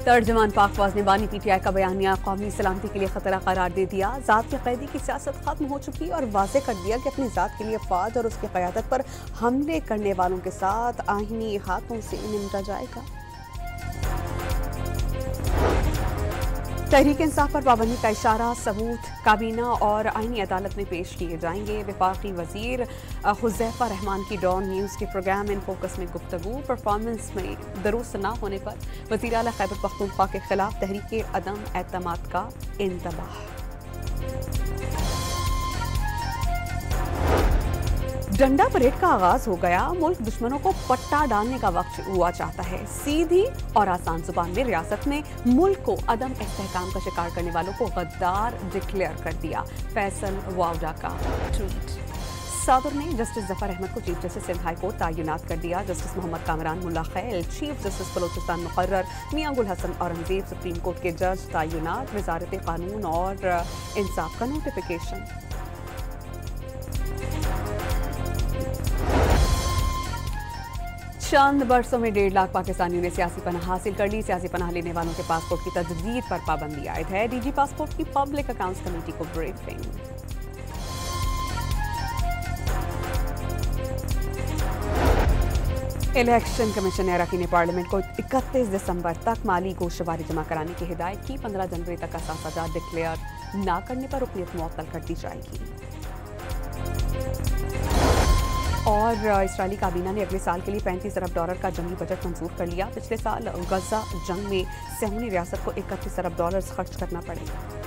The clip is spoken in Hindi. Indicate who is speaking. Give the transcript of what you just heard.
Speaker 1: तर्जमान पाक फौज ने बानी PTI का बयानिया कौमी सलामती के लिए खतरा करार दे दिया। जात के कैदी की सियासत खत्म हो चुकी और वाजे कर दिया कि अपनी जात के लिए फौज और उसकी क़यादत पर हमले करने वालों के साथ आईनी हाथों से निपटा जाएगा। तहरीक इंसाफ पर पाबंदी का इशारा, सबूत काबीना और आईनी अदालत में पेश किए जाएंगे। वफाकी वजीर हुज़ैफा रहमान की डॉन न्यूज़ के प्रोग्राम इन फोकस में गुफ्तगू। परफॉर्मेंस में दुरुस्त न होने पर वज़ीर आला खैबर पख्तूनख्वा के खिलाफ तहरीक अदम एतमाद का इंतबाह। डंडा परेड का आगाज हो गया। मुल्क दुश्मनों को पट्टा डालने का वक्त हुआ चाहता है। सीधी और आसान जुबान में रियासत ने मुल्क को अदम इस्तेहकाम का शिकार करने वालों को गद्दार डिक्लेयर कर दिया। फैसल वावडा का ट्वीट। सदर ने जस्टिस जफर अहमद को chief justice Sindh high court तयनात कर दिया। जस्टिस मोहम्मद कामरान मुल्ला खैल चीफ जस्टिस बलोचिस्तान मुकर्रर। मियां गुल हसन औरंगजेब सुप्रीम कोर्ट के जज तयनात। वजारत कानून और इंसाफ का नोटिफिकेशन। चंद बरसों में 1.5 लाख पाकिस्तानियों ने सियासी पनाह हासिल कर ली। सियासी पनाह लेने वालों के पासपोर्ट की तजदीद पर पाबंदी आयद है। DG पासपोर्ट की पब्लिक अकाउंट्स कमेटी को ब्रीफिंग। इलेक्शन कमीशन ने अरकान पार्लियामेंट को 31 दिसंबर तक माली गोशवारी जमा कराने की हिदायत की। 15 जनवरी तक असासा डिक्लेयर न करने पर रुकनीत मुअत्तल कर दी जाएगी। और इस्राएली काबीना ने अगले साल के लिए $35 अरब का जंगी बजट मंजूर कर लिया। पिछले साल गजा जंग में सहूनी रियासत को $31 अरब खर्च करना पड़ेगा।